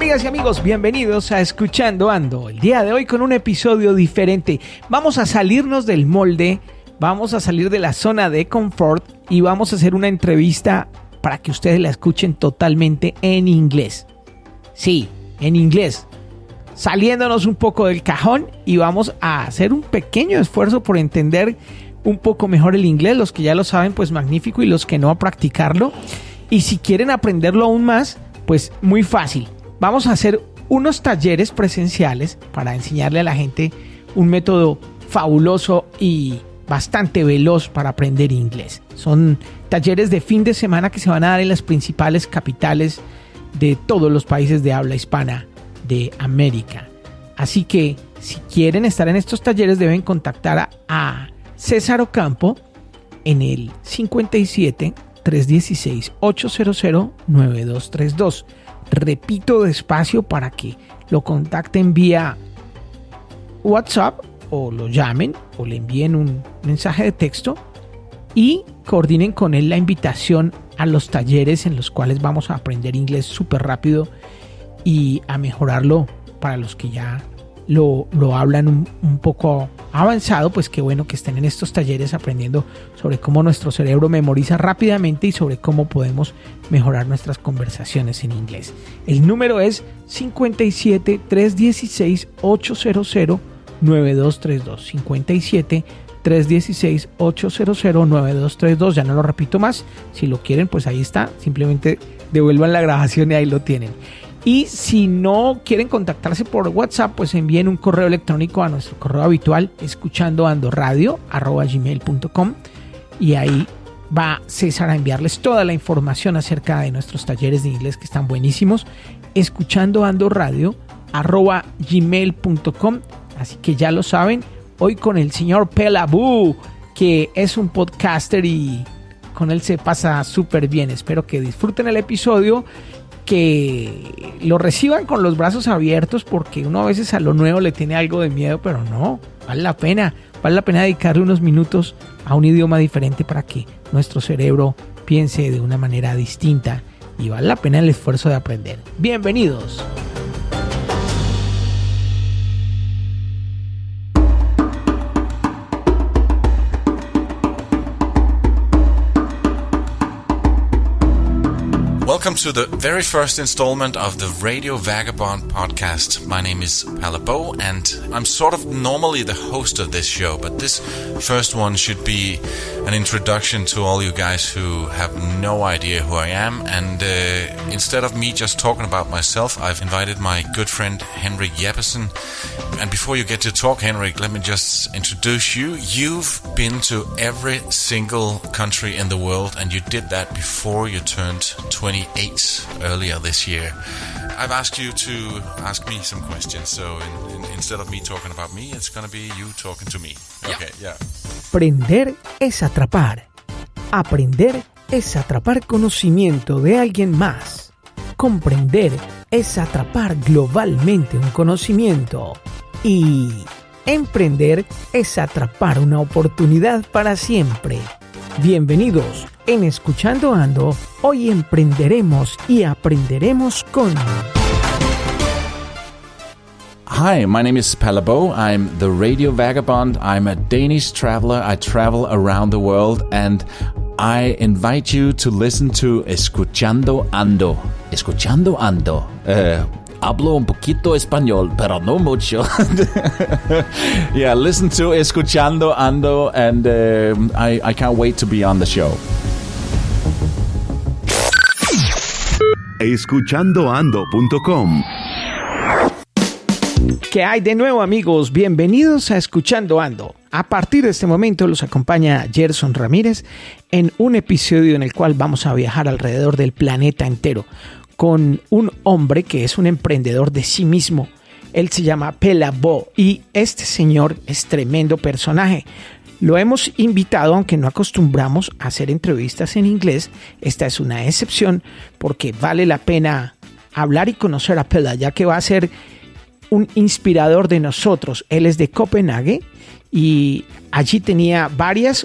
Amigas y amigos, bienvenidos a Escuchando Ando. El día de hoy con un episodio diferente. Vamos a salirnos del molde, vamos a salir de la zona de confort y vamos a hacer una entrevista para que ustedes la escuchen totalmente en inglés. Sí, en inglés. Saliéndonos un poco del cajón y vamos a hacer un pequeño esfuerzo por entender un poco mejor el inglés. Los que ya lo saben, pues magnífico, y los que no, a practicarlo. Y si quieren aprenderlo aún más, pues muy fácil. Vamos a hacer unos talleres presenciales para enseñarle a la gente un método fabuloso y bastante veloz para aprender inglés. Son talleres de fin de semana que se van a dar en las principales capitales de todos los países de habla hispana de América. Así que si quieren estar en estos talleres deben contactar a César Ocampo en el 57 316 800 9232. Repito despacio para que lo contacten vía WhatsApp o lo llamen o le envíen un mensaje de texto y coordinen con él la invitación a los talleres en los cuales vamos a aprender inglés súper rápido y a mejorarlo para los que ya lo hablan un poco avanzado. Pues qué bueno que estén en estos talleres aprendiendo sobre cómo nuestro cerebro memoriza rápidamente y sobre cómo podemos mejorar nuestras conversaciones en inglés. El número es 57 316 800 9232. 57 316 800 9232. Ya no lo repito más. Si lo quieren, pues ahí está. Simplemente devuelvan la grabación y ahí lo tienen. Y si no quieren contactarse por WhatsApp, pues envíen un correo electrónico a nuestro correo habitual, escuchandoandoradio@gmail.com, y ahí va César a enviarles toda la información acerca de nuestros talleres de inglés que están buenísimos, escuchandoandoradio@gmail.com. Así que ya lo saben, hoy con el señor Palle Bo, que es un podcaster y con él se pasa súper bien. Espero que disfruten el episodio, que lo reciban con los brazos abiertos, porque uno a veces a lo nuevo le tiene algo de miedo, pero no, vale la pena dedicarle unos minutos a un idioma diferente para que nuestro cerebro piense de una manera distinta, y vale la pena el esfuerzo de aprender. Bienvenidos. Welcome to the very first installment of the Radio Vagabond podcast. My name is Palle Bo, and I'm sort of normally the host of this show, but this first one should be an introduction to all you guys who have no idea who I am. And instead of me just talking about myself, I've invited my good friend Henrik Jeppesen. And before you get to talk, Henrik, let me just introduce you. You've been to every single country in the world, and you did that before you turned 28 earlier this year. I've asked you to ask me some questions, so instead of me talking about me, it's going to be you talking to me. Okay, yeah. Aprender es atrapar. Aprender es atrapar conocimiento de alguien más. Comprender es atrapar globalmente un conocimiento. Y emprender es atrapar una oportunidad para siempre. Bienvenidos. En Escuchando Ando, hoy emprenderemos y aprenderemos con... Hi, my name is Palle Bo. I'm the Radio Vagabond. I'm a Danish traveler. I travel around the world, and I invite you to listen to Escuchando Ando. Escuchando Ando. Hablo un poquito español, pero no mucho. Yeah, listen to Escuchando Ando, and I can't wait to be on the show. escuchandoando.com. ¿Qué hay de nuevo, amigos? Bienvenidos a Escuchando Ando. A partir de este momento los acompaña Gerson Ramírez en un episodio en el cual vamos a viajar alrededor del planeta entero con un hombre que es un emprendedor de sí mismo. Él se llama Palle Bo y este señor es tremendo personaje. Lo hemos invitado, aunque no acostumbramos a hacer entrevistas en inglés. Esta es una excepción porque vale la pena hablar y conocer a Palle, ya que va a ser un inspirador de nosotros. Él es de Copenhague y allí tiene varias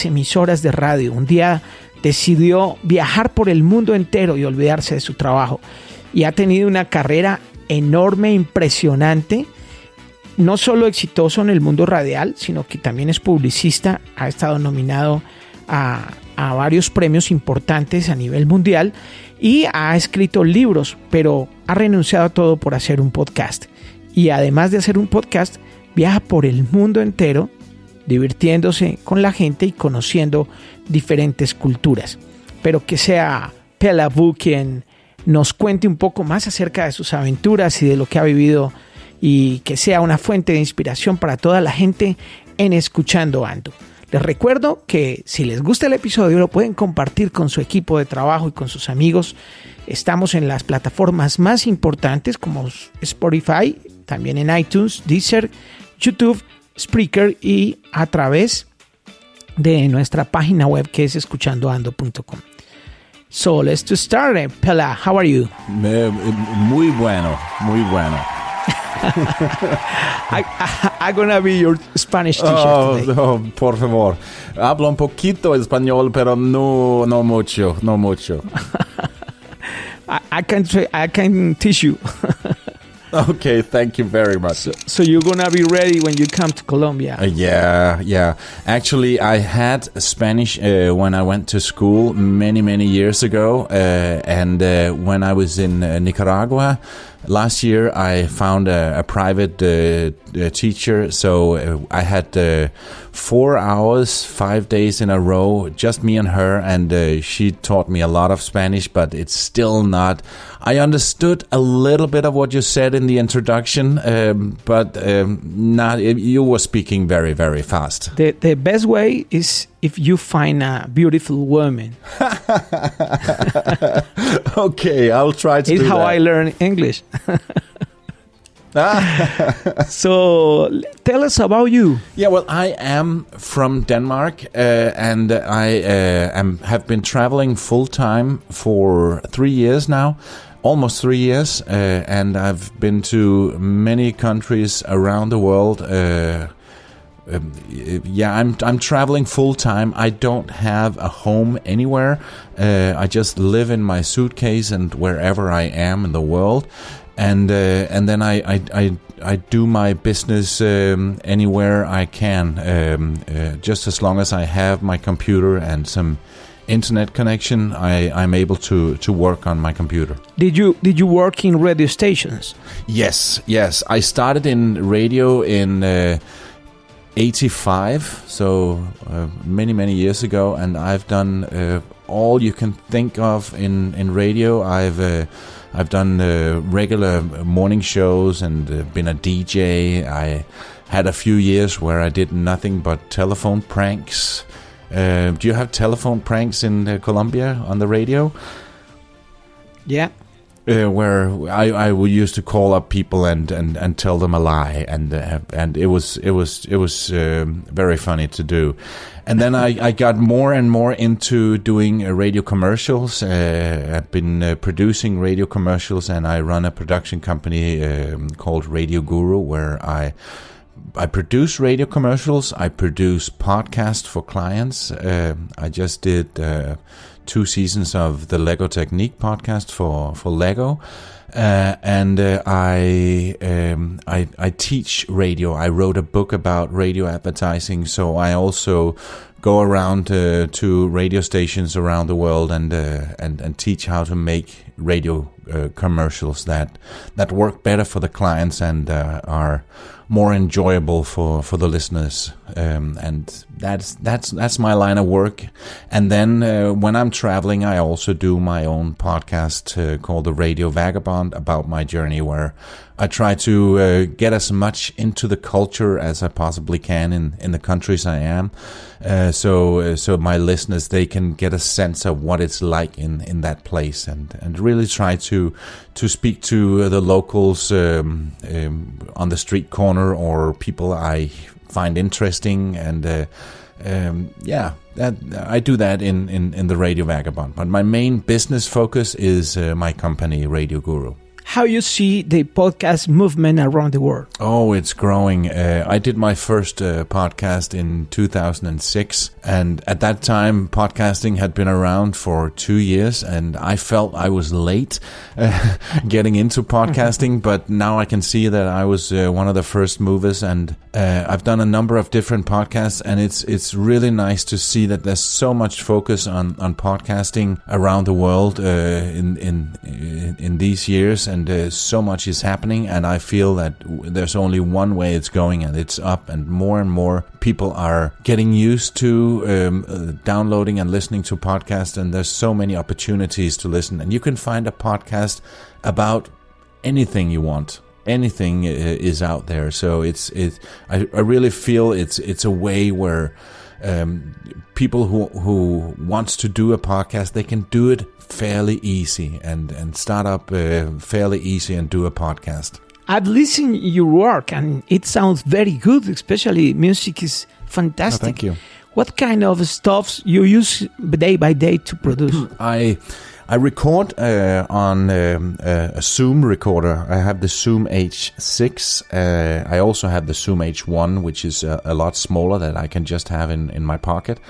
emisoras de radio. Un día decidió viajar por el mundo entero y olvidarse de su trabajo. y ha tenido una carrera enorme, impresionante. No solo exitoso en el mundo radial, sino que también es publicista. Ha estado nominado a varios premios importantes a nivel mundial y ha escrito libros, pero ha renunciado a todo por hacer un podcast. Y además de hacer un podcast, viaja por el mundo entero, divirtiéndose con la gente y conociendo diferentes culturas. Pero que sea Palle Bo quien nos cuente un poco más acerca de sus aventuras y de lo que ha vivido, y que sea una fuente de inspiración para toda la gente en Escuchando Ando. Les recuerdo que si les gusta el episodio lo pueden compartir con su equipo de trabajo y con sus amigos. Estamos en las plataformas más importantes como Spotify, también en iTunes, Deezer, YouTube, Spreaker y a través de nuestra página web que es escuchandoando.com. So let's start. Palle, how are you? Muy bueno, muy bueno. I'm gonna be your Spanish teacher today. Oh, por favor. Hablo un poquito español, pero no mucho. I can teach you. Okay, thank you very much. So you're gonna be ready when you come to Colombia. Yeah. Actually, I had Spanish when I went to school many years ago, and when I was in Nicaragua last year, I found a private teacher. So I had 4 hours, 5 days in a row, just me and her, and she taught me a lot of Spanish, but it's still not. I understood a little bit of what you said in the introduction, but not. You were speaking very fast. The best way is if you find a beautiful woman. Okay, I'll try to do that. It's how I learn English. So tell us about you. Yeah, well, I am from Denmark, and I have been traveling full time for 3 years now, almost 3 years, and I've been to many countries around the world. I'm traveling full time. I don't have a home anywhere. I just live in my suitcase and wherever I am in the world. And then I do my business anywhere I can, just as long as I have my computer and some internet connection. I'm able to work on my computer. Did you work in radio stations? Yes. I started in radio in 85, so many years ago, and I've done all you can think of in radio. I've done regular morning shows and been a DJ. I had a few years where I did nothing but telephone pranks. Do you have telephone pranks in Colombia on the radio? Yeah. Where I would used to call up people and tell them a lie, and it was very funny to do. And then I got more and more into doing radio commercials. I've been producing radio commercials, and I run a production company called Radioguru, where I produce radio commercials. I produce podcasts for clients. I just did 2 seasons of the Lego Technique podcast for Lego, and I teach radio. I wrote a book about radio advertising, so I also go around to radio stations around the world and teach how to make radio commercials that work better for the clients and are more enjoyable for the listeners, and that's my line of work. And then when I'm traveling, I also do my own podcast called the Radio Vagabond, about my journey, where I try to get as much into the culture as I possibly can in the countries I am, so my listeners, they can get a sense of what it's like in that place, and really try to speak to the locals on the street corner, or people I find interesting, and I do that in the Radio Vagabond. But my main business focus is my company, Radioguru. how you see the podcast movement around the world. Oh, it's growing. I did my first podcast in 2006, and at that time, podcasting had been around for 2 years, and I felt I was late getting into podcasting, but now I can see that I was one of the first movers, and I've done a number of different podcasts, and it's really nice to see that there's so much focus on podcasting around the world in these years, and so much is happening, and I feel that there's only one way it's going, and it's up, and more people are getting used to downloading and listening to podcasts, and there's so many opportunities to listen, and you can find a podcast about anything you want. Anything is out there, so I really feel it's a way where people who wants to do a podcast, they can do it fairly easy and start up fairly easy and do a podcast. I've listened to your work and it sounds very good, especially music is fantastic. Oh, thank you. What kind of stuff you use day by day to produce? I record on a Zoom recorder. I have the Zoom H6. I also have the Zoom H1, which is a lot smaller that I can just have in my pocket.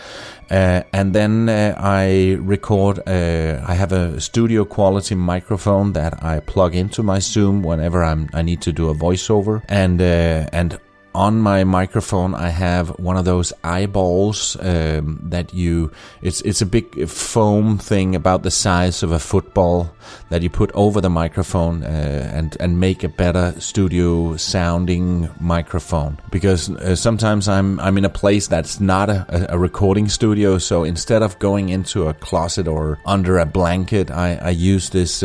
And then I record. I have a studio quality microphone that I plug into my Zoom whenever I need to do a voiceover. And on my microphone, I have one of those eyeballs that it's a big foam thing about the size of a football that you put over the microphone and make a better studio sounding microphone. Because sometimes I'm in a place that's not a recording studio, so instead of going into a closet or under a blanket, I use this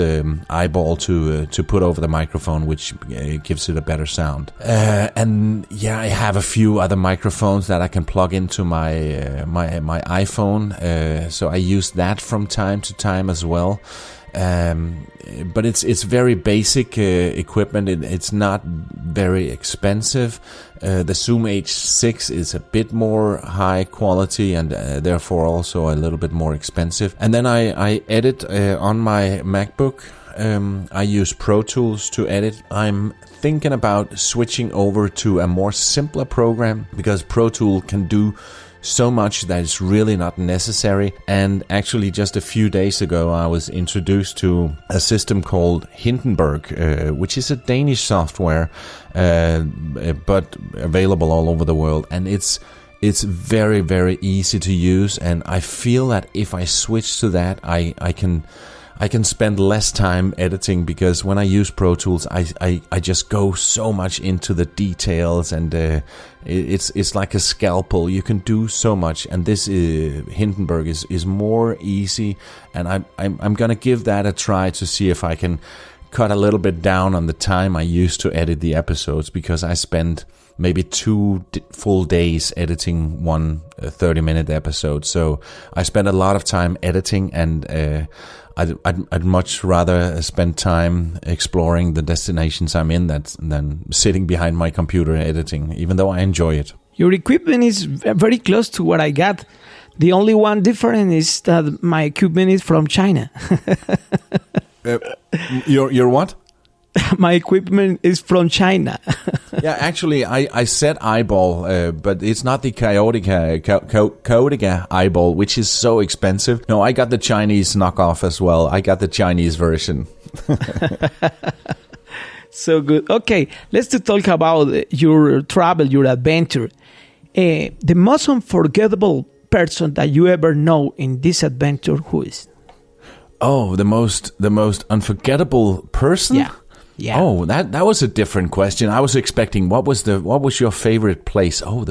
eyeball to put over the microphone, which gives it a better sound. And yeah, I have a few other microphones that I can plug into my iPhone, so I use that from time to time as well. But it's very basic equipment. It's not very expensive. The Zoom H6 is a bit more high quality and therefore also a little bit more expensive. And then I edit on my MacBook. I use Pro Tools to edit. I'm thinking about switching over to a more simpler program because Pro Tool can do so much that is really not necessary. And actually just a few days ago I was introduced to a system called Hindenburg, which is a Danish software but available all over the world, and it's very, very easy to use, and I feel that if I switch to that I can spend less time editing, because when I use Pro Tools, I just go so much into the details, and it's like a scalpel. You can do so much, and this Hindenburg is more easy, and I'm gonna give that a try to see if I can cut a little bit down on the time I used to edit the episodes, because I spend maybe 2 full days editing one 30-minute episode. So I spend a lot of time editing, and I'd much rather spend time exploring the destinations I'm in than sitting behind my computer editing, even though I enjoy it. Your equipment is very close to what I got. The only one different is that my equipment is from China. Your what? My equipment is from China. Yeah, actually, I said eyeball, but it's not the Kaodica eyeball, which is so expensive. No, I got the Chinese knockoff as well. I got the Chinese version. So good. Okay, let's talk about your travel, your adventure. The most unforgettable person that you ever know in this adventure, who is? Oh, the most unforgettable person? Yeah. Yeah. Oh, that was a different question. I was expecting what was your favorite place? Oh,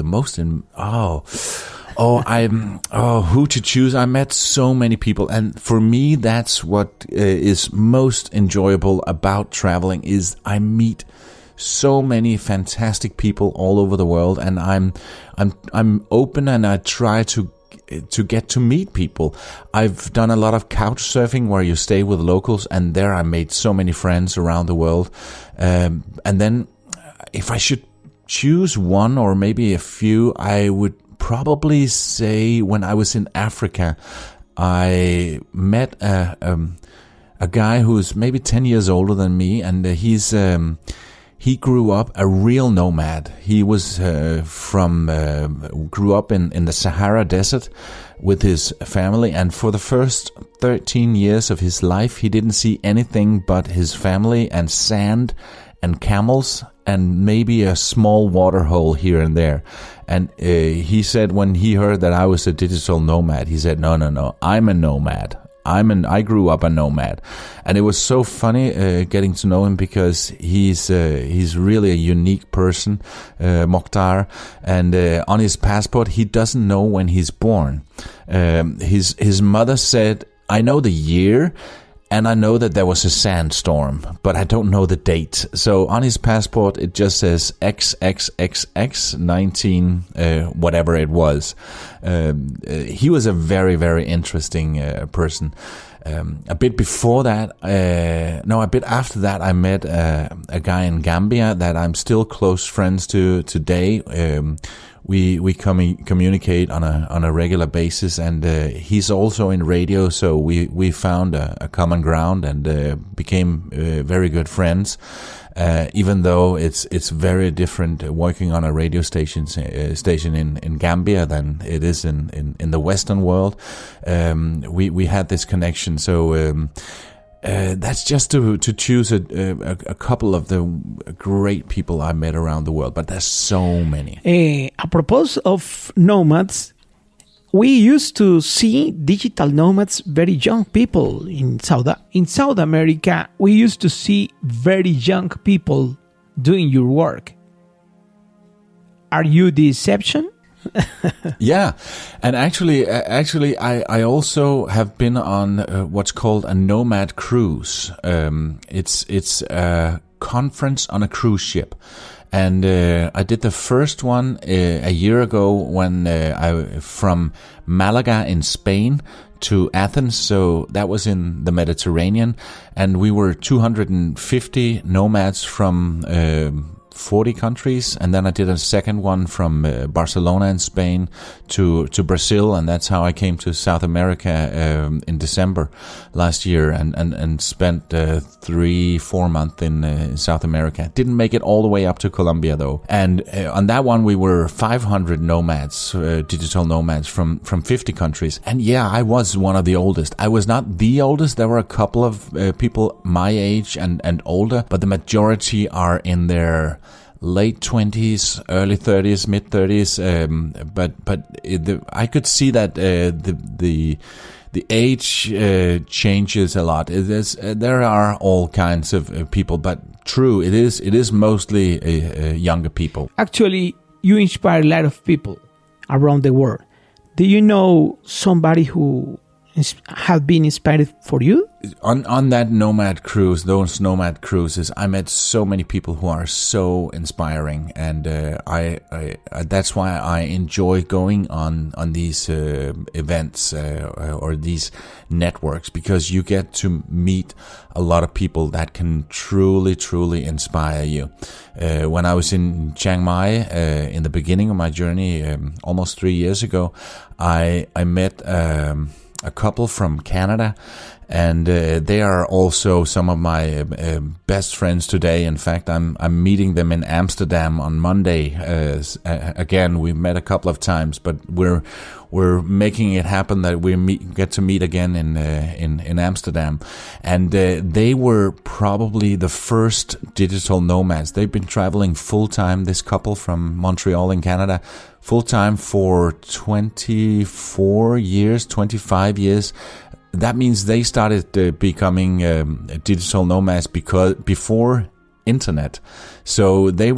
who to choose? I met so many people, and for me, that's what is most enjoyable about traveling. Is I meet so many fantastic people all over the world, and I'm open, and I try to get to meet people. I've done a lot of couch surfing where you stay with locals, and there I made so many friends around the world. And then if I should choose one or maybe a few, I would probably say when I was in Africa, I met a a guy who's maybe 10 years older than me, and he grew up a real nomad. He was grew up in the Sahara Desert with his family, and for the first 13 years of his life, he didn't see anything but his family and sand and camels and maybe a small water hole here and there. And he said when he heard that I was a digital nomad, he said, no, I'm a nomad. I grew up a nomad. And it was so funny getting to know him, because he's really a unique person, Mokhtar. And on his passport, he doesn't know when he's born. His mother said, I know the year, and I know that there was a sandstorm, but I don't know the date. So on his passport, it just says XXXX 19, whatever it was. He was a very, very interesting person. A bit before that, a bit after that, I met a guy in Gambia that I'm still close friends to today. We communicate on a regular basis, and he's also in radio, so we found a common ground and became very good friends. Even though it's very different working on a radio station in Gambia than it is in the Western world, we had this connection. So that's just to choose a couple of the great people I met around the world, but there's so many. Apropos of nomads, we used to see digital nomads, very young people in South America. We used to see very young people doing your work. Are you the exception? Yeah, and actually, I also have been on what's called a nomad cruise. It's a conference on a cruise ship, and I did the first one a year ago when I from Malaga in Spain to Athens, so that was in the Mediterranean, and we were 250 nomads from 40 countries, and then I did a second one from Barcelona in Spain to Brazil, and that's how I came to South America in December last year, and spent 3-4 months in South America. Didn't make it all the way up to Colombia though, and on that one we were 500 nomads, digital nomads from 50 countries, and yeah, I was one of the oldest. I was not the oldest. There were a couple of people my age and older, but the majority are in their late 20s, early 30s, mid 30s. But I could see that the age changes a lot. There are all kinds of people, but true, it is mostly younger people. Actually, you inspire a lot of people around the world. Do you know somebody who have been inspired for you? On that nomad cruise, those nomad cruises, I met so many people who are so inspiring, and I that's why I enjoy going on these events or these networks, because you get to meet a lot of people that can truly inspire you. When I was in Chiang Mai in the beginning of my journey, almost 3 years ago, I met a couple from Canada, and they are also some of my best friends today. In fact, I'm meeting them in Amsterdam on Monday. Again, we met a couple of times, but we're making it happen that we get to meet again in Amsterdam. And they were probably the first digital nomads. They've been traveling full time. This couple from Montreal in Canada, full time for 25 years. That means they started becoming digital nomads before internet. So they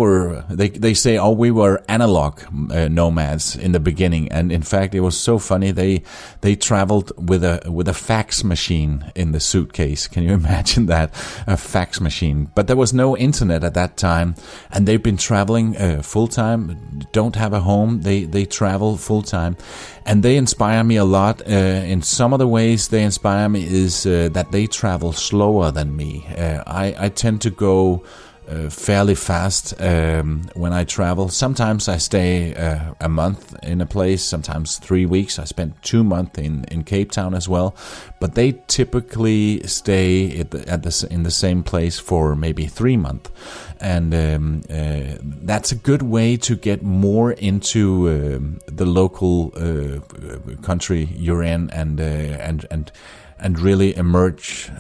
say, oh, we were analog nomads in the beginning, and in fact it was so funny. They traveled with a fax machine in the suitcase. Can you imagine that? A fax machine. But there was no internet at that time, and they've been traveling full time. Don't have a home. They travel full time, and they inspire me a lot. In some of the ways they inspire me is that they travel slower than me. I tend to go fairly fast when I travel. Sometimes I stay a month in a place, sometimes 3 weeks. I spent 2 months in Cape Town as well, but they typically stay in the same place for maybe 3 months, and that's a good way to get more into the local country you're in, and really emerge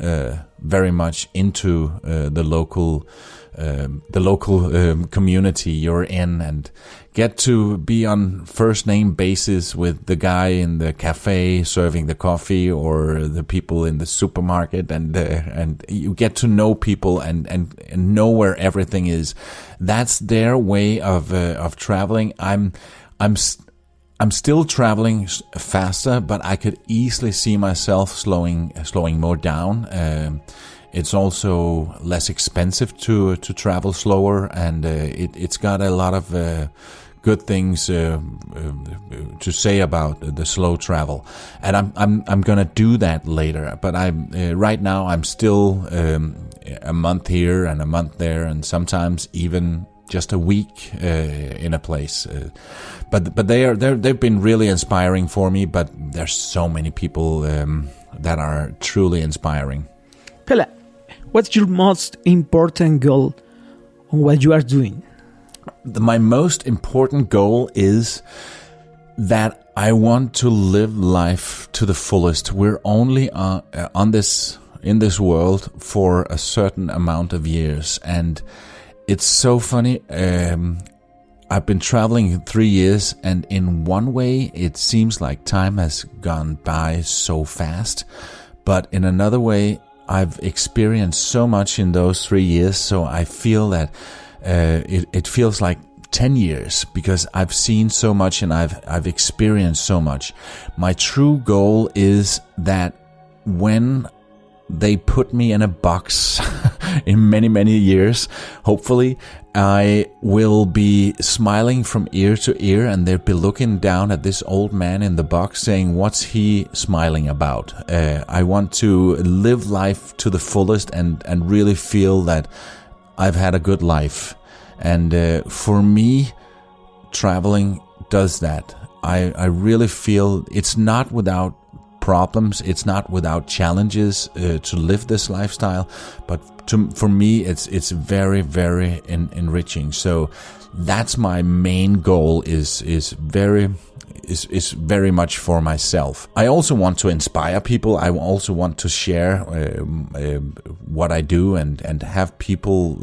very much into the local community you're in, and get to be on first name basis with the guy in the cafe serving the coffee, or the people in the supermarket, and you get to know people and know where everything is. That's their way of traveling. I'm still traveling faster, but I could easily see myself slowing more down. It's also less expensive to travel slower, and it's got a lot of good things to say about the slow travel. And I'm gonna do that later. But right now I'm still a month here and a month there, and sometimes even just a week in a place. But they've been really inspiring for me. But there's so many people that are truly inspiring. Palle, what's your most important goal on what you are doing? My most important goal is that I want to live life to the fullest. We're only in this world for a certain amount of years, and it's so funny. I've been traveling 3 years, and in one way it seems like time has gone by so fast, but in another way I've experienced so much in those 3 years, so I feel that it feels like 10 years, because I've seen so much and I've experienced so much. My true goal is that when they put me in a box in many, many years, hopefully I will be smiling from ear to ear, and they'll be looking down at this old man in the box saying, what's he smiling about? I want to live life to the fullest and really feel that I've had a good life. And for me, traveling does that. I really feel it's not without problems, it's not without challenges to live this lifestyle, but for me it's very, very enriching. So that's my main goal, is very much for myself. I also want to inspire people. I also want to share what I do and have people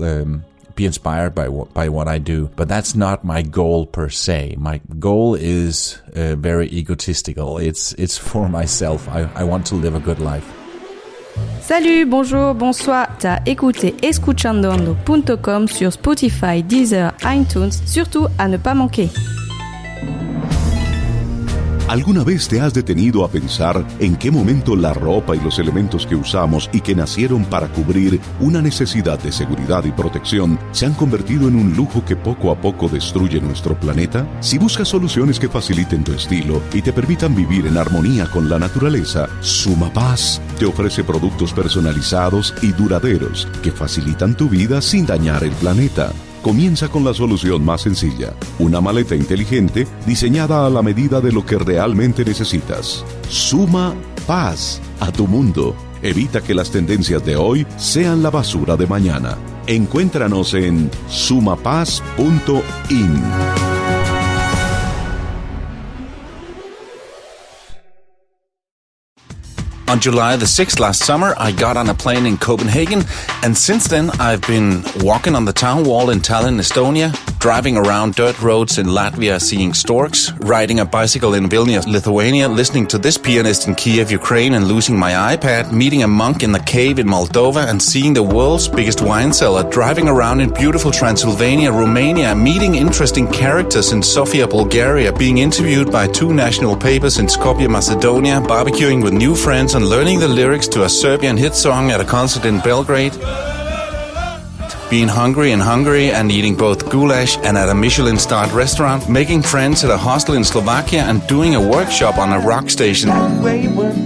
be inspired by what I do. But that's not my goal per se. My goal is very egotistical. It's for myself. I want to live a good life. Salut, bonjour, bonsoir. T'as écouté escuchandoando.com sur Spotify, Deezer, iTunes. Surtout à ne pas manquer. ¿Alguna vez te has detenido a pensar en qué momento la ropa y los elementos que usamos y que nacieron para cubrir una necesidad de seguridad y protección se han convertido en un lujo que poco a poco destruye nuestro planeta? Si buscas soluciones que faciliten tu estilo y te permitan vivir en armonía con la naturaleza, Suma Paz te ofrece productos personalizados y duraderos que facilitan tu vida sin dañar el planeta. Comienza con la solución más sencilla, una maleta inteligente diseñada a la medida de lo que realmente necesitas. Suma Paz a tu mundo. Evita que las tendencias de hoy sean la basura de mañana. Encuéntranos en sumapaz.in. On July the 6th last summer, I got on a plane in Copenhagen, and since then I've been walking on the town wall in Tallinn, Estonia, driving around dirt roads in Latvia seeing storks, riding a bicycle in Vilnius, Lithuania, listening to this pianist in Kiev, Ukraine, and losing my iPad, meeting a monk in the cave in Moldova, and seeing the world's biggest wine cellar, driving around in beautiful Transylvania, Romania, meeting interesting characters in Sofia, Bulgaria, being interviewed by 2 national papers in Skopje, Macedonia, barbecuing with new friends and learning the lyrics to a Serbian hit song at a concert in Belgrade. being hungry in Hungary and eating both goulash and at a Michelin-starred restaurant, making friends at a hostel in Slovakia and doing a workshop on a rock station,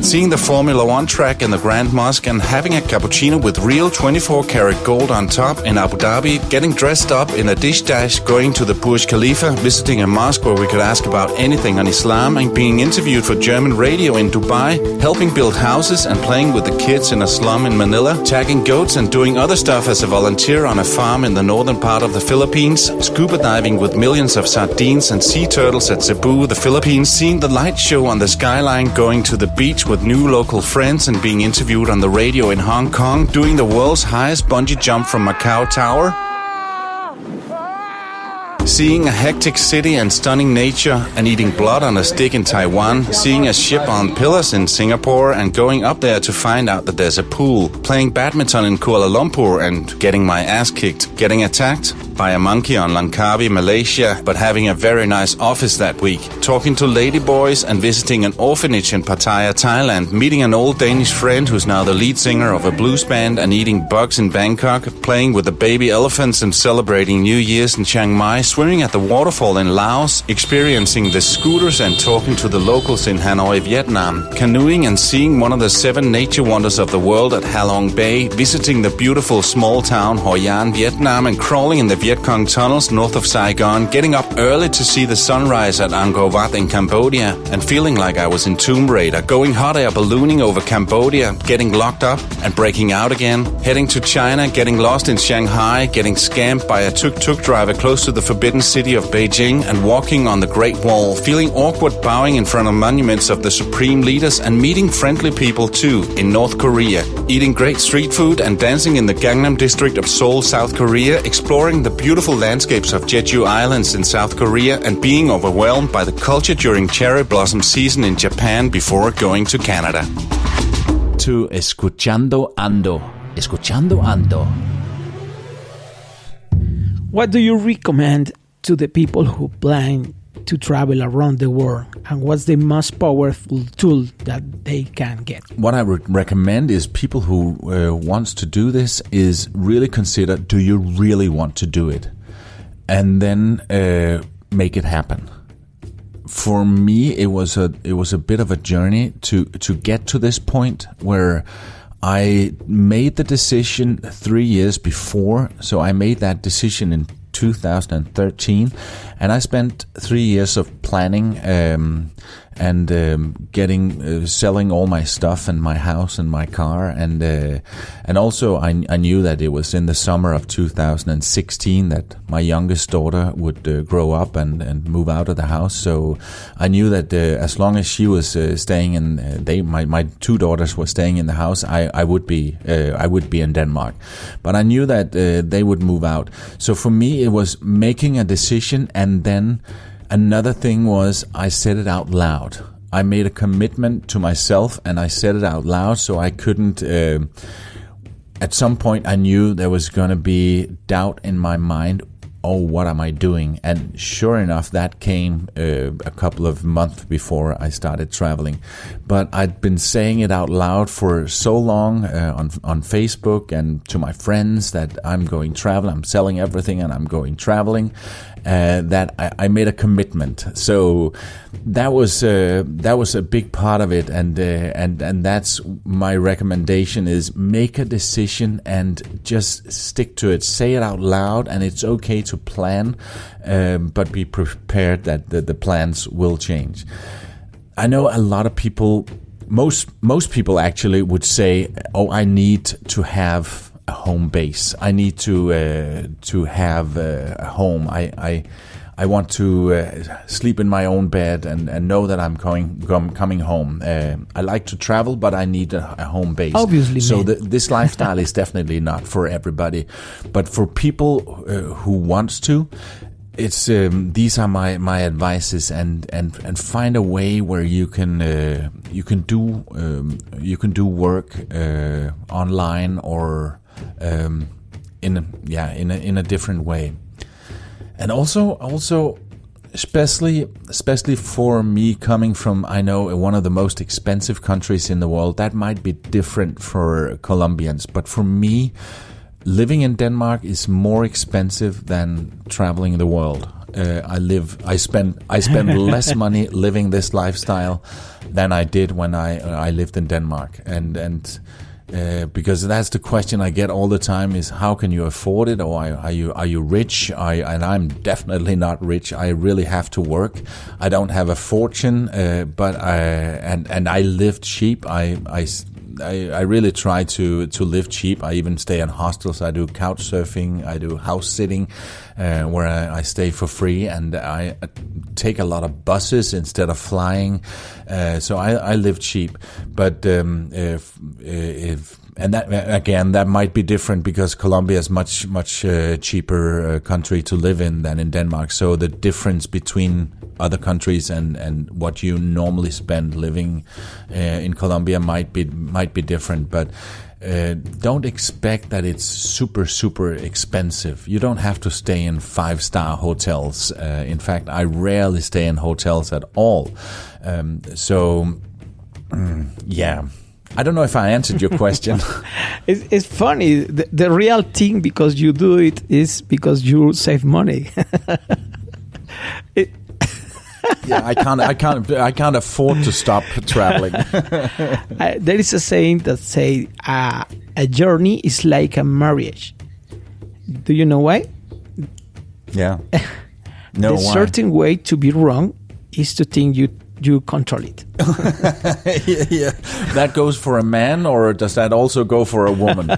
seeing the Formula 1 track in the Grand Mosque and having a cappuccino with real 24-karat gold on top in Abu Dhabi, getting dressed up in a dish dash, going to the Burj Khalifa, visiting a mosque where we could ask about anything on Islam, and being interviewed for German radio in Dubai, helping build houses and playing with the kids in a slum in Manila, tagging goats and doing other stuff as a volunteer on a farm in the northern part of the Philippines, scuba diving with millions of sardines and sea turtles at Cebu, the Philippines, seeing the light show on the skyline, going to the beach with new local friends and being interviewed on the radio in Hong Kong, doing the world's highest bungee jump from Macau Tower, seeing a hectic city and stunning nature and eating blood on a stick in Taiwan, seeing a ship on pillars in Singapore and going up there to find out that there's a pool, playing badminton in Kuala Lumpur and getting my ass kicked, getting attacked by a monkey on Langkawi, Malaysia, but having a very nice office that week, talking to ladyboys and visiting an orphanage in Pattaya, Thailand, meeting an old Danish friend who's now the lead singer of a blues band and eating bugs in Bangkok, playing with the baby elephants and celebrating New Year's in Chiang Mai, swimming at the waterfall in Laos, experiencing the scooters and talking to the locals in Hanoi, Vietnam, canoeing and seeing one of the 7 nature wonders of the world at Halong Bay, visiting the beautiful small town Hoi An, Vietnam, and crawling in the Viet Cong tunnels north of Saigon, getting up early to see the sunrise at Angkor Wat in Cambodia, and feeling like I was in Tomb Raider, going hot air ballooning over Cambodia, getting locked up and breaking out again, heading to China, getting lost in Shanghai, getting scammed by a tuk-tuk driver close to the forbidden city of Beijing, and walking on the Great Wall, feeling awkward bowing in front of monuments of the supreme leaders, and meeting friendly people too in North Korea, eating great street food and dancing in the Gangnam district of Seoul, South Korea, exploring the beautiful landscapes of Jeju Islands in South Korea, and being overwhelmed by the culture during cherry blossom season in Japan before going to Canada. To Escuchando Ando. Escuchando Ando. What do you recommend to the people who plan to travel around the world, and what's the most powerful tool that they can get? What I would recommend is people who wants to do this is really consider, do you really want to do it? And then make it happen. For me, it was a bit of a journey to get to this point where I made the decision 3 years before. So I made that decision in 2013, and I spent 3 years of planning and selling all my stuff and my house and my car, and also I knew that it was in the summer of 2016 that my youngest daughter would grow up and move out of the house. So I knew that as long as she was staying in, my 2 daughters were staying in the house, I would be in Denmark. But I knew that they would move out. So for me, it was making a decision, and then another thing was I said it out loud. I made a commitment to myself and I said it out loud, so I couldn't... at some point I knew there was going to be doubt in my mind. Oh, what am I doing? And sure enough, that came a couple of months before I started traveling. But I'd been saying it out loud for so long on Facebook and to my friends that I'm going traveling, I'm selling everything and I'm going traveling. That I made a commitment. So that was a big part of it, and that's my recommendation: is make a decision and just stick to it. Say it out loud, and it's okay to plan, but be prepared that the plans will change. I know a lot of people, most people actually would say, "Oh, I need to have a home base. I need to have a home. I want to sleep in my own bed and know that I'm coming home. I like to travel, but I need a home base." Obviously, so this lifestyle is definitely not for everybody, but for people who wants to, it's these are my advices, and find a way where you can do work online or in a different way. And also especially for me, coming from, I know, one of the most expensive countries in the world, that might be different for Colombians, but for me, living in Denmark is more expensive than traveling the world. I spend less money living this lifestyle than I did when I lived in Denmark, and because that's the question I get all the time: is how can you afford it, or are you rich? And I'm definitely not rich. I really have to work. I don't have a fortune, but I live cheap. I really try to live cheap. I even stay in hostels. I do couch surfing. I do house sitting, where I stay for free, and I take a lot of buses instead of flying. So I live cheap. But that might be different because Colombia is much cheaper country to live in than in Denmark. So the difference between other countries and what you normally spend living in Colombia might be different, but don't expect that it's super expensive. You don't have to stay in 5-star hotels. In fact, I rarely stay in hotels at all. Yeah. I don't know if I answered your question. It's funny. The real thing, because you do it, is because you save money. Yeah, I can't afford to stop traveling. There is a saying that say a journey is like a marriage. Do you know why? Yeah. No, the why? certain way to be wrong is to think you control it. Yeah. That goes for a man, or does that also go for a woman?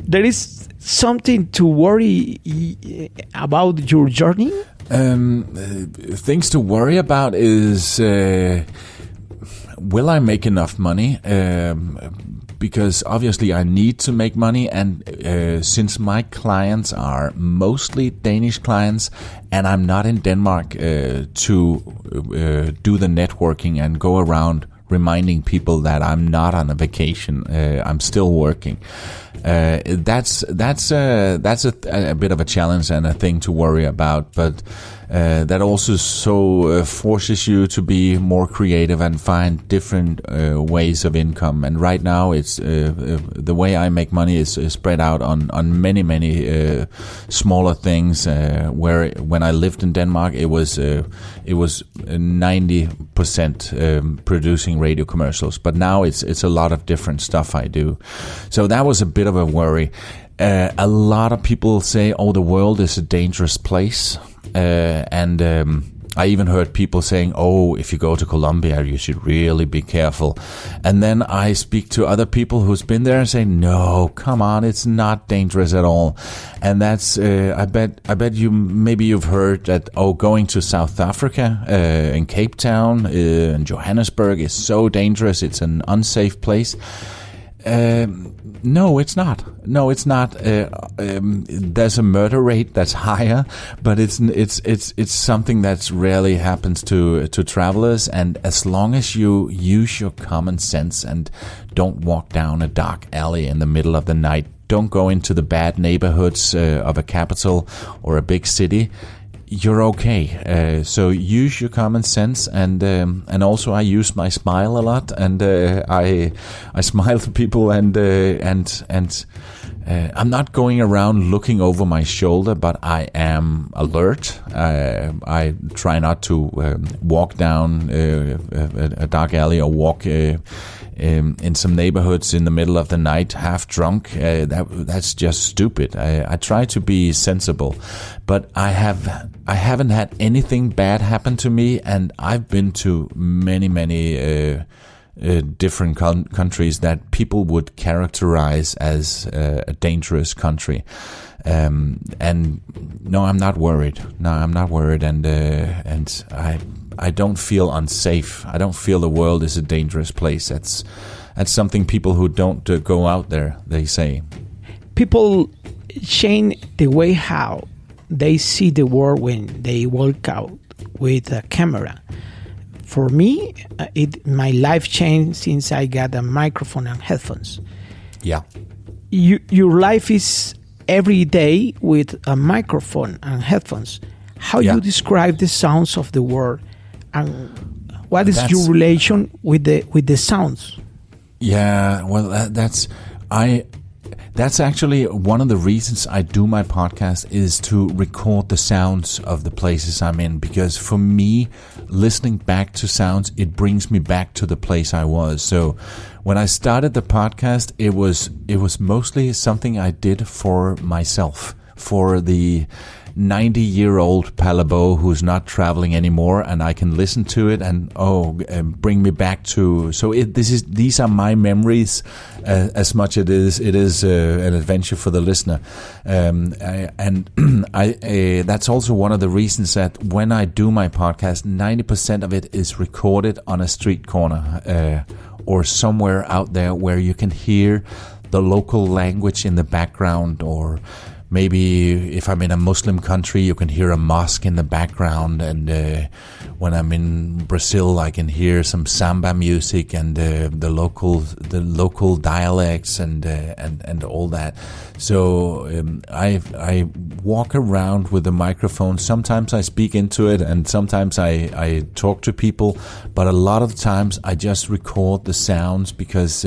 There is something to worry about your journey? Things to worry about is will I make enough money? Because obviously I need to make money, and since my clients are mostly Danish clients, and I'm not in Denmark to do the networking and go around reminding people that I'm not on a vacation, I'm still working. That's a bit of a challenge and a thing to worry about, but that also forces you to be more creative and find different ways of income. And right now, it's the way I make money is spread out on many smaller things. Where when I lived in Denmark, it was 90% producing radio commercials, but now it's a lot of different stuff I do. So that was a bit of a worry. A lot of people say, "Oh, the world is a dangerous place," and I even heard people saying, "Oh, if you go to Colombia, you should really be careful." And then I speak to other people who's been there and say, "No, come on, it's not dangerous at all." And that's I bet you've heard that, oh, going to South Africa, in Cape Town, in Johannesburg is so dangerous. It's an unsafe place. No, it's not. There's a murder rate that's higher, but it's something that's rarely happens to travelers. And as long as you use your common sense and don't walk down a dark alley in the middle of the night, don't go into the bad neighborhoods of a capital or a big city, you're okay. So use your common sense, and also I use my smile a lot, and I smile to people, and I'm not going around looking over my shoulder, but I am alert. I try not to walk down a dark alley or walk in some neighborhoods in the middle of the night half drunk. That's just stupid. I try to be sensible, but I haven't had anything bad happen to me, and I've been to many different countries that people would characterize as a dangerous country. And no, I'm not worried. And I don't feel unsafe. I don't feel the world is a dangerous place. That's something people who don't go out there, they say. People change the way how they see the world when they walk out with a camera. For me, my life changed since I got a microphone and headphones. Yeah. Your life is every day with a microphone and headphones. How you describe the sounds of the world, and what is your relation with the sounds? Yeah, well, That's actually one of the reasons I do my podcast, is to record the sounds of the places I'm in, because for me, listening back to sounds, it brings me back to the place I was. So when I started the podcast, it was mostly something I did for myself, for the 90-year-old Palle Bo who's not traveling anymore, and I can listen to it and bring me back to. So these are my memories as much it is an adventure for the listener, and that's also one of the reasons that when I do my podcast, 90% of it is recorded on a street corner or somewhere out there where you can hear the local language in the background, or maybe if I'm in a Muslim country, you can hear a mosque in the background, and when I'm in Brazil, I can hear some samba music and the local dialects and all that. So I walk around with the microphone. Sometimes I speak into it, and sometimes I talk to people. But a lot of times I just record the sounds because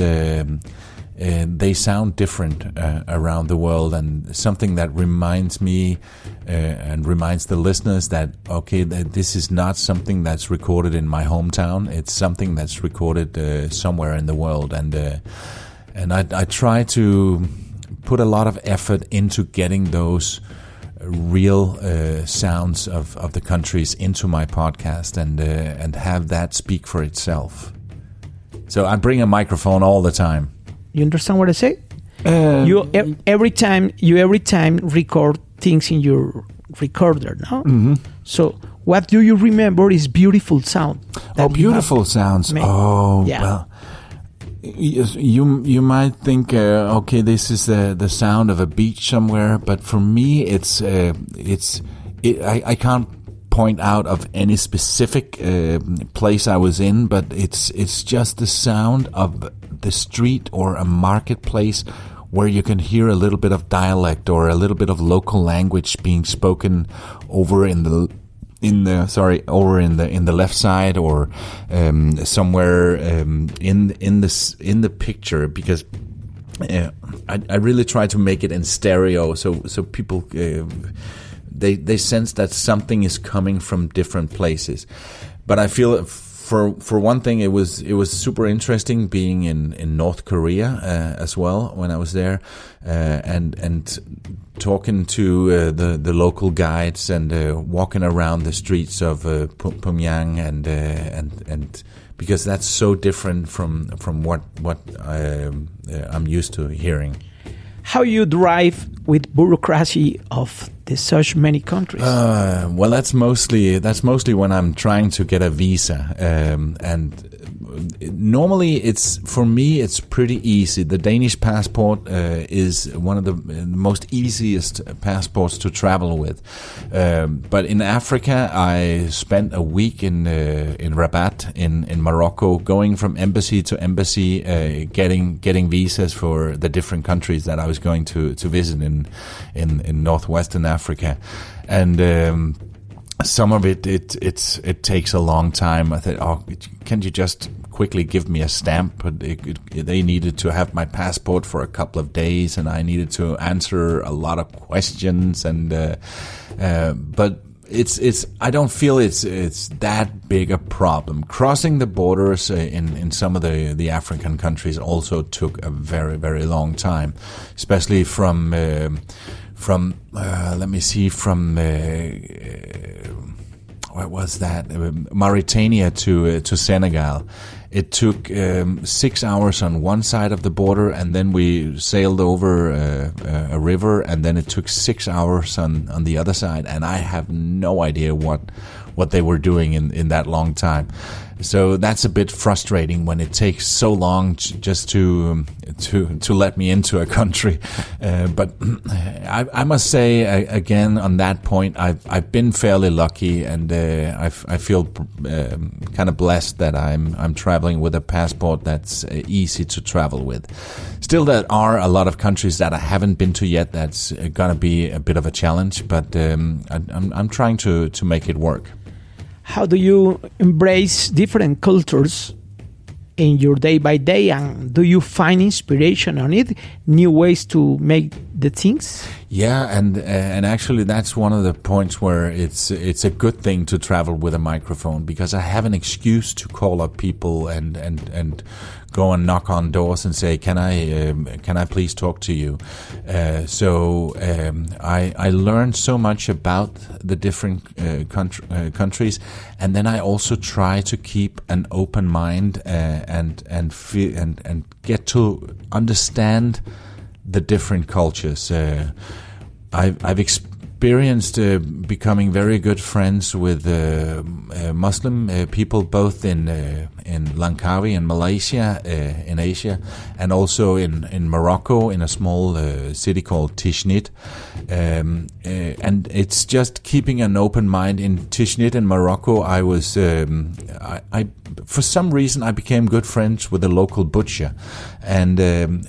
they sound different around the world, and something that reminds me and reminds the listeners that, okay, that this is not something that's recorded in my hometown. It's something that's recorded somewhere in the world, and I try to put a lot of effort into getting those real sounds of the countries into my podcast, and have that speak for itself. So I bring a microphone all the time. You understand what I say? You every time record things in your recorder, no? Mm-hmm. So what do you remember is beautiful sound. Beautiful sounds. Well, you might think, okay, this is the sound of a beach somewhere, but for me, I can't point out of any specific place I was in, but it's just the sound of the street or a marketplace where you can hear a little bit of dialect or a little bit of local language being spoken over in the left side, or somewhere in the picture, because I really try to make it in stereo, so people they sense that something is coming from different places. But I feel for one thing, it was super interesting being in North Korea as well when I was there, and talking to the local guides and walking around the streets of Pyongyang, and because that's so different from what I'm used to hearing. How you drive with bureaucracy of such many countries? Well, that's mostly when I'm trying to get a visa, and normally it's pretty easy. The Danish passport is one of the most easiest passports to travel with. But in Africa, I spent a week in Rabat in Morocco, going from embassy to embassy, getting visas for the different countries that I was going to visit in northwestern Africa, and some of it takes a long time. I thought, can you just quickly give me a stamp? But they needed to have my passport for a couple of days, and I needed to answer a lot of questions, and but it's I don't feel it's that big a problem. Crossing the borders in some of the African countries also took a very, very long time, especially from what was that? Mauritania to Senegal. It took 6 hours on one side of the border, and then we sailed over a river, and then it took 6 hours on the other side, and I have no idea what they were doing in that long time. So that's a bit frustrating when it takes so long just to let me into a country. But I must say again on that point, I've been fairly lucky, and I feel kind of blessed that I'm traveling with a passport that's easy to travel with. Still, there are a lot of countries that I haven't been to yet. That's gonna be a bit of a challenge, but I'm trying to make it work. How do you embrace different cultures in your day by day, and do you find inspiration on it, new ways to make the things? Yeah, and actually that's one of the points where it's a good thing to travel with a microphone, because I have an excuse to call up people and go and knock on doors and say, can I please talk to you? So I learned so much about the different countries, and then I also try to keep an open mind and feel and get to understand the different cultures. I've experienced becoming very good friends with Muslim people, both in Langkawi in Malaysia, in Asia, and also in Morocco, in a small city called Tishnit. And it's just keeping an open mind. In Tishnit in Morocco, I was I for some reason I became good friends with a local butcher, and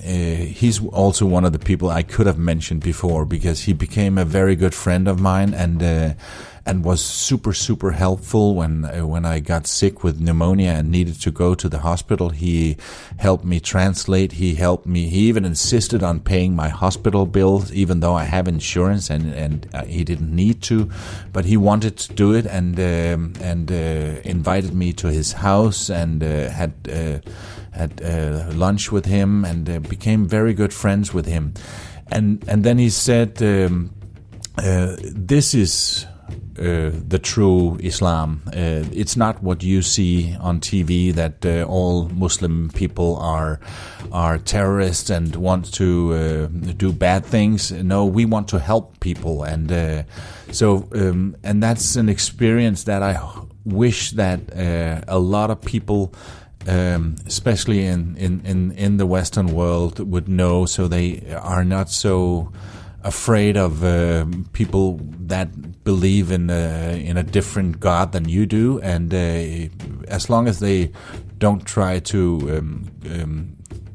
he's also one of the people I could have mentioned before, because he became a very good friend of mine, and was super helpful when I got sick with pneumonia and needed to go to the hospital. He helped me translate. He even insisted on paying my hospital bills, even though I have insurance and he didn't need to, but he wanted to do it, and invited me to his house, and had lunch with him, and became very good friends with him. And then he said, this is the true Islam. It's not what you see on TV, that all Muslim people are terrorists and want to do bad things. No, we want to help people, and and that's an experience that I wish that a lot of people, especially in the Western world, would know, so they are not so afraid of people that believe in a different God than you do, and as long as they don't try to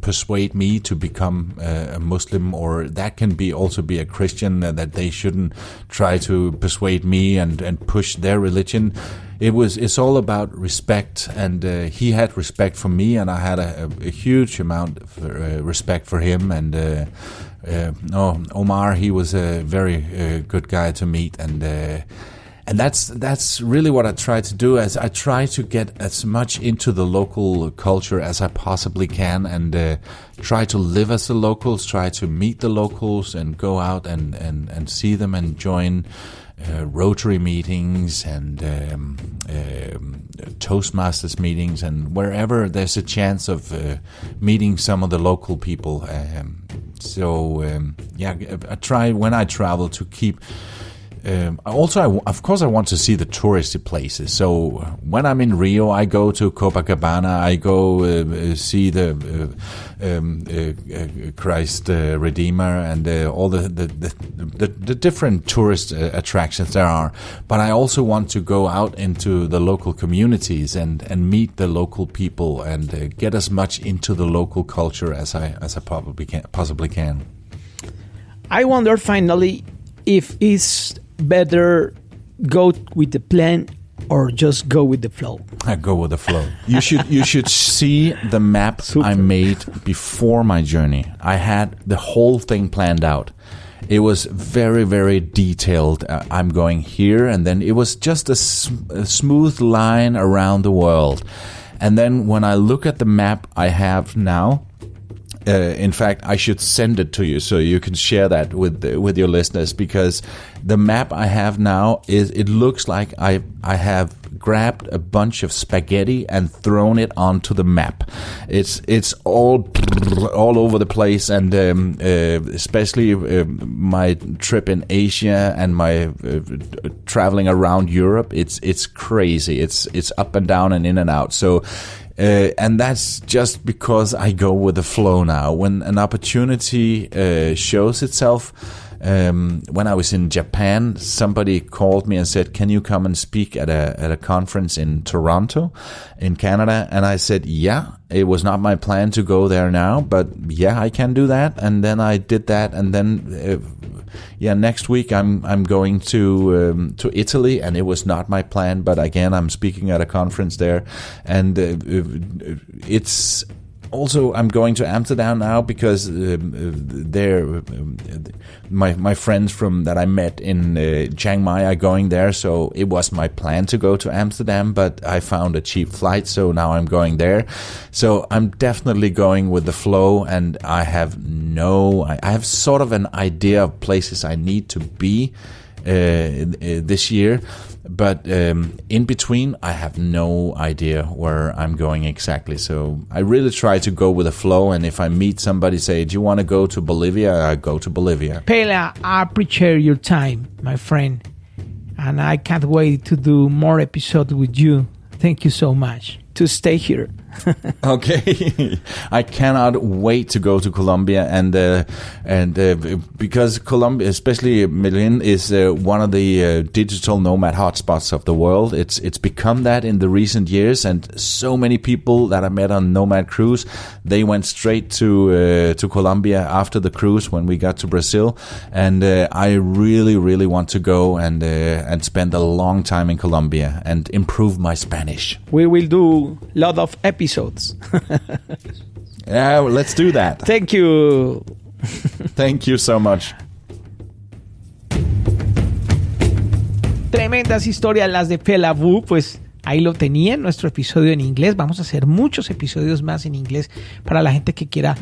persuade me to become a Muslim, or that can also be a Christian, that they shouldn't try to persuade me and push their religion. It's all about respect, and he had respect for me, and I had a huge amount of respect for him. And Omar, he was a very good guy to meet, and that's really what I try to do. As I try to get as much into the local culture as I possibly can, and try to live as the locals, try to meet the locals, and go out and see them, and join Rotary meetings and Toastmasters meetings, and wherever there's a chance of meeting some of the local people. I try when I travel to keep. Of course, I want to see the touristy places. So when I'm in Rio, I go to Copacabana. I go see the Christ Redeemer, and all the different tourist attractions there are. But I also want to go out into the local communities and meet the local people, and get as much into the local culture as I possibly can. I wonder finally if it's better go with the plan or just go with the flow. I go with the flow. You should see the map I made before my journey. I had the whole thing planned out. It was very, very detailed. I'm going here, and then it was just a smooth line around the world. And then when I look at the map I have now, in fact, I should send it to you so you can share that with your listeners, because the map I have now it looks like I have grabbed a bunch of spaghetti and thrown it onto the map. It's all over the place, and especially my trip in Asia and my traveling around Europe. It's crazy. It's up and down and in and out. So. And that's just because I go with the flow now. When an opportunity shows itself, when I was in Japan, somebody called me and said, "Can you come and speak at a conference in Toronto, in Canada?" And I said, "Yeah." It was not my plan to go there now, but yeah, I can do that. And then I did that, and then next week I'm going to Italy, and it was not my plan, but again I'm speaking at a conference there, and it's also I'm going to Amsterdam now because my friends from that I met in Chiang Mai are going there, so it was my plan to go to Amsterdam, but I found a cheap flight, so now I'm going there. So I'm definitely going with the flow, and I have sort of an idea of places I need to be this year, but in between I have no idea where I'm going exactly. So I really try to go with the flow, and if I meet somebody say, do you want to go to Bolivia, I go to Bolivia. Palle, I appreciate your time, my friend, and I can't wait to do more episodes with you. Thank you so much to stay here. Okay, I cannot wait to go to Colombia, and because Colombia, especially Medellin, is one of the digital nomad hotspots of the world. It's become that in the recent years, and so many people that I met on Nomad Cruise, they went straight to Colombia after the cruise when we got to Brazil, and I really want to go and spend a long time in Colombia and improve my Spanish. We will do a lot of episodes. Yeah, well, let's do that. Thank you. Thank you so much. Tremendas historias las de Palle Bo, pues ahí lo tenía en nuestro episodio en inglés. Vamos a hacer muchos episodios más en inglés para la gente que quiera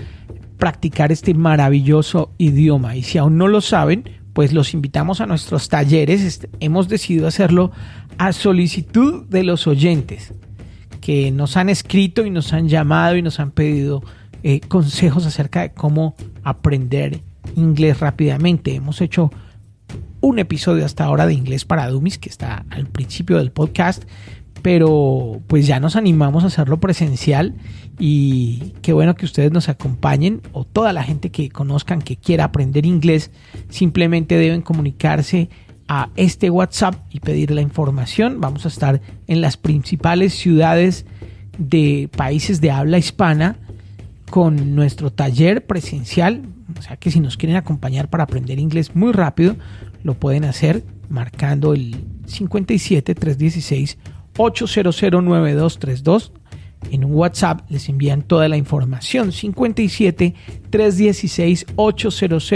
practicar este maravilloso idioma. Y si aún no lo saben, pues los invitamos a nuestros talleres. Hemos decidido hacerlo a solicitud de los oyentes que nos han escrito y nos han llamado y nos han pedido consejos acerca de cómo aprender inglés rápidamente. Hemos hecho un episodio hasta ahora de inglés para dummies que está al principio del podcast, pero pues ya nos animamos a hacerlo presencial, y qué bueno que ustedes nos acompañen, o toda la gente que conozcan que quiera aprender inglés. Simplemente deben comunicarse a este WhatsApp y pedir la información. Vamos a estar en las principales ciudades de países de habla hispana con nuestro taller presencial. O sea que si nos quieren acompañar para aprender inglés muy rápido, lo pueden hacer marcando el 57 316 800 9232. En un WhatsApp les envían toda la información. 57 316 800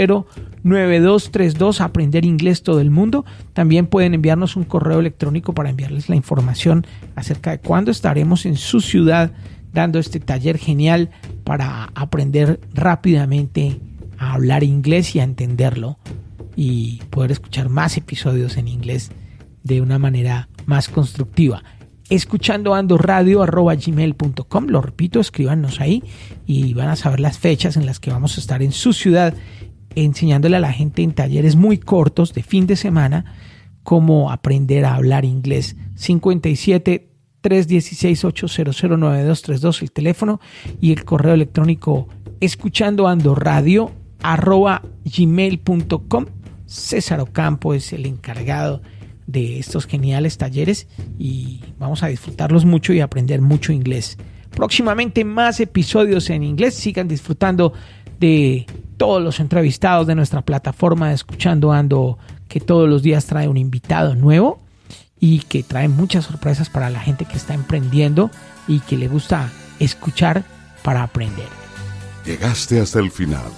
9232. Aprender inglés todo el mundo. También pueden enviarnos un correo electrónico para enviarles la información acerca de cuándo estaremos en su ciudad dando este taller genial para aprender rápidamente a hablar inglés y a entenderlo, y poder escuchar más episodios en inglés de una manera más constructiva. escuchandoandoradio@gmail.com. Lo repito, escríbanos ahí y van a saber las fechas en las que vamos a estar en su ciudad enseñándole a la gente en talleres muy cortos de fin de semana cómo aprender a hablar inglés. 57 316 800 9232 el teléfono, y el correo electrónico escuchandoandoradio@gmail.com. César Ocampo es el encargado de estos geniales talleres y vamos a disfrutarlos mucho y aprender mucho inglés. Próximamente más episodios en inglés. Sigan disfrutando de todos los entrevistados de nuestra plataforma de Escuchando Ando, que todos los días trae un invitado nuevo y que trae muchas sorpresas para la gente que está emprendiendo y que le gusta escuchar para aprender. Llegaste hasta el final.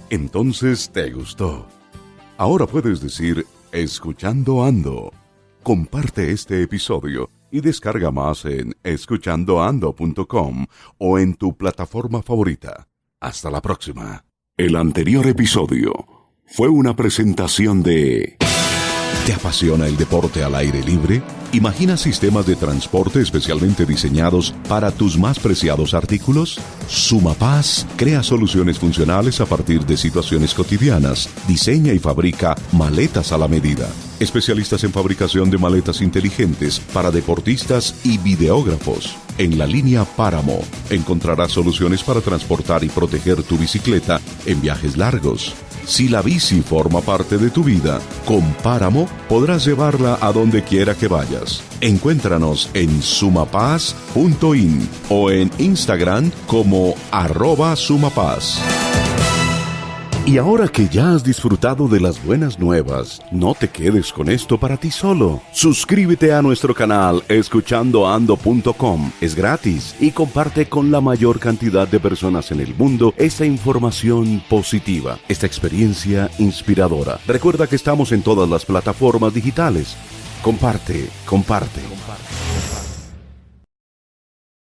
Entonces te gustó. Ahora puedes decir Escuchando Ando. Comparte este episodio y descarga más en escuchandoando.com o en tu plataforma favorita. Hasta la próxima. El anterior episodio fue una presentación de... ¿Te apasiona el deporte al aire libre? ¿Imaginas sistemas de transporte especialmente diseñados para tus más preciados artículos? Sumapaz crea soluciones funcionales a partir de situaciones cotidianas. Diseña y fabrica maletas a la medida. Especialistas en fabricación de maletas inteligentes para deportistas y videógrafos. En la línea Páramo encontrarás soluciones para transportar y proteger tu bicicleta en viajes largos. Si la bici forma parte de tu vida, con Páramo podrás llevarla a donde quiera que vayas. Encuéntranos en sumapaz.in o en Instagram como @sumapaz. Y ahora que ya has disfrutado de las buenas nuevas, no te quedes con esto para ti solo. Suscríbete a nuestro canal escuchandoando.com. Es gratis y comparte con la mayor cantidad de personas en el mundo esta información positiva, esta experiencia inspiradora. Recuerda que estamos en todas las plataformas digitales. Comparte, comparte.